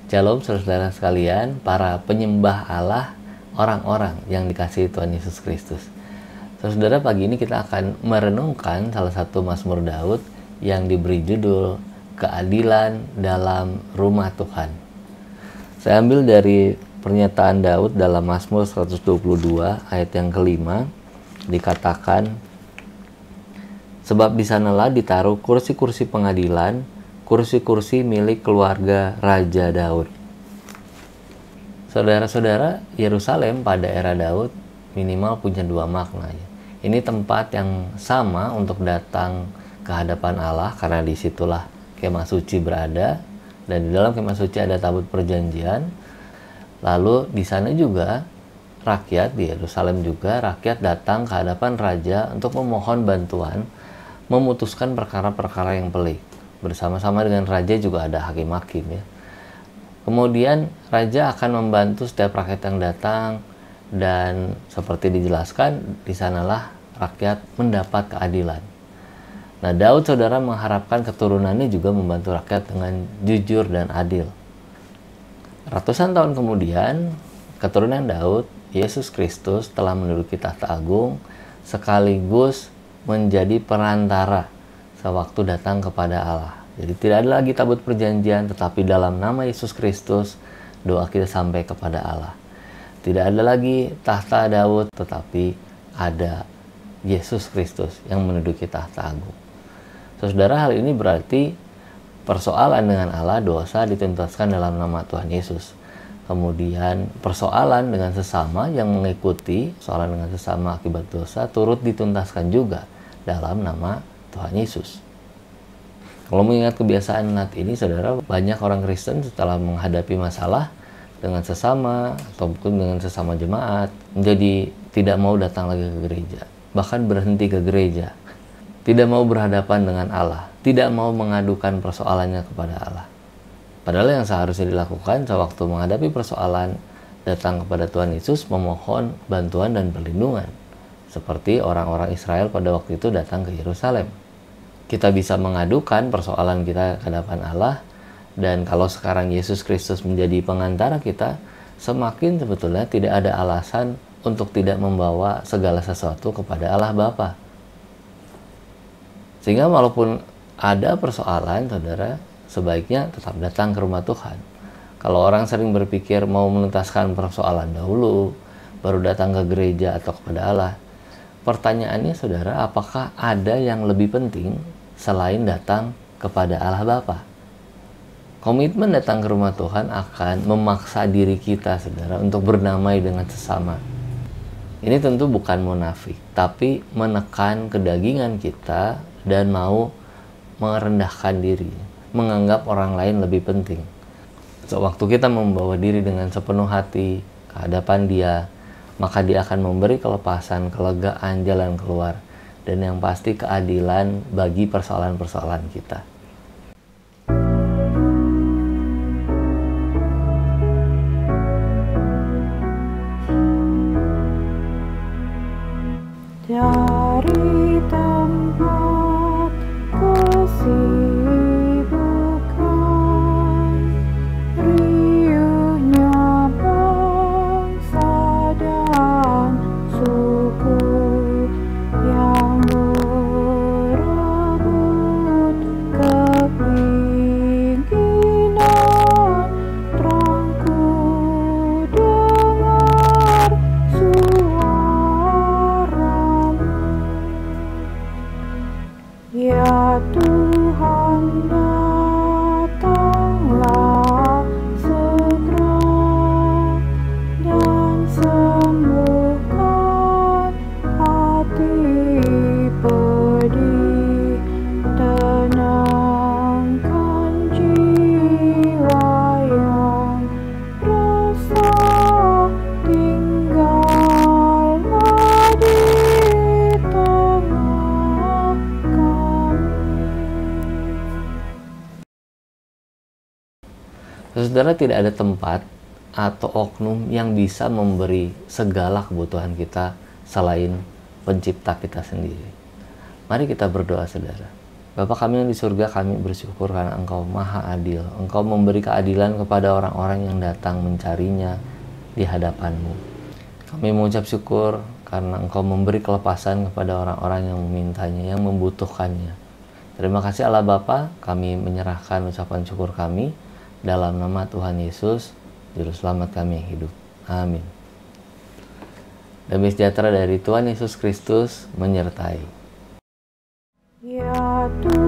Shalom saudara sekalian, para penyembah Allah, orang-orang yang dikasihi Tuhan Yesus Kristus. Saudara, pagi ini kita akan merenungkan salah satu Mazmur Daud yang diberi judul Keadilan dalam Rumah Tuhan. Saya ambil dari pernyataan Daud dalam Mazmur 122 ayat yang kelima, dikatakan, sebab di sanalah ditaruh kursi-kursi pengadilan, kursi-kursi milik keluarga Raja Daud. Saudara-saudara, Yerusalem pada era Daud minimal punya dua makna. Ini tempat yang sama untuk datang ke hadapan Allah, karena disitulah kemah suci berada, dan di dalam kemah suci ada tabut perjanjian. Lalu di sana juga rakyat, di Yerusalem juga rakyat datang ke hadapan Raja untuk memohon bantuan, memutuskan perkara-perkara yang pelik. Bersama-sama dengan Raja juga ada hakim-hakim ya. Kemudian Raja akan membantu setiap rakyat yang datang, dan seperti dijelaskan, di sanalah rakyat mendapat keadilan. Nah, Daud saudara mengharapkan keturunannya juga membantu rakyat dengan jujur dan adil. Ratusan tahun kemudian, keturunan Daud, Yesus Kristus telah menduduki tahta agung sekaligus menjadi perantara sewaktu datang kepada Allah. Jadi tidak ada lagi tabut perjanjian, tetapi dalam nama Yesus Kristus doa kita sampai kepada Allah. Tidak ada lagi tahta Daud, tetapi ada Yesus Kristus yang menduduki tahta agung. Saudara, hal ini berarti persoalan dengan Allah, dosa dituntaskan dalam nama Tuhan Yesus. Kemudian persoalan dengan sesama yang mengikuti, soalan dengan sesama akibat dosa turut dituntaskan juga dalam nama Tuhan Yesus. Kalau mengingat kebiasaan saat ini, saudara, banyak orang Kristen setelah menghadapi masalah dengan sesama ataupun dengan sesama jemaat, menjadi tidak mau datang lagi ke gereja, bahkan berhenti ke gereja, tidak mau berhadapan dengan Allah, tidak mau mengadukan persoalannya kepada Allah. Padahal yang seharusnya dilakukan sewaktu menghadapi persoalan, datang kepada Tuhan Yesus memohon bantuan dan perlindungan, seperti orang-orang Israel pada waktu itu datang ke Yerusalem. Kita bisa mengadukan persoalan kita ke hadapan Allah, dan kalau sekarang Yesus Kristus menjadi pengantara kita, semakin sebetulnya tidak ada alasan untuk tidak membawa segala sesuatu kepada Allah Bapa. Sehingga walaupun ada persoalan, saudara, sebaiknya tetap datang ke rumah Tuhan. Kalau orang sering berpikir mau menuntaskan persoalan dahulu, baru datang ke gereja atau kepada Allah, pertanyaannya, saudara, apakah ada yang lebih penting selain datang kepada Allah Bapa? Komitmen datang ke rumah Tuhan akan memaksa diri kita, saudara, untuk berdamai dengan sesama. Ini tentu bukan munafik, tapi menekan kedagingan kita dan mau merendahkan diri, menganggap orang lain lebih penting. Sewaktu kita membawa diri dengan sepenuh hati ke hadapan Dia, maka Dia akan memberi kelepasan, kelegaan, jalan keluar, dan yang pasti keadilan bagi persoalan-persoalan kita. Dari tempat kesibukan, riuhnya bangsa dan suku yang berebut kepimpinan, terangku dengar ya Tuhan, datanglah segera dan sembuhkan hati pedih, tenangkan jiwa yang resah, tinggallah di tengah kami. Saudara, tidak ada tempat atau oknum yang bisa memberi segala kebutuhan kita selain pencipta kita sendiri. Mari kita berdoa, saudara. Bapa kami yang di surga, kami bersyukur karena Engkau maha adil. Engkau memberi keadilan kepada orang-orang yang datang mencarinya di hadapan-Mu. Kami mengucap syukur karena Engkau memberi kelepasan kepada orang-orang yang memintanya, yang membutuhkannya. Terima kasih Allah Bapa, kami menyerahkan ucapan syukur kami dalam nama Tuhan Yesus, Juru Selamat kami yang hidup. Amin. Damai sejahtera dari Tuhan Yesus Kristus menyertai. Ya Tuhan.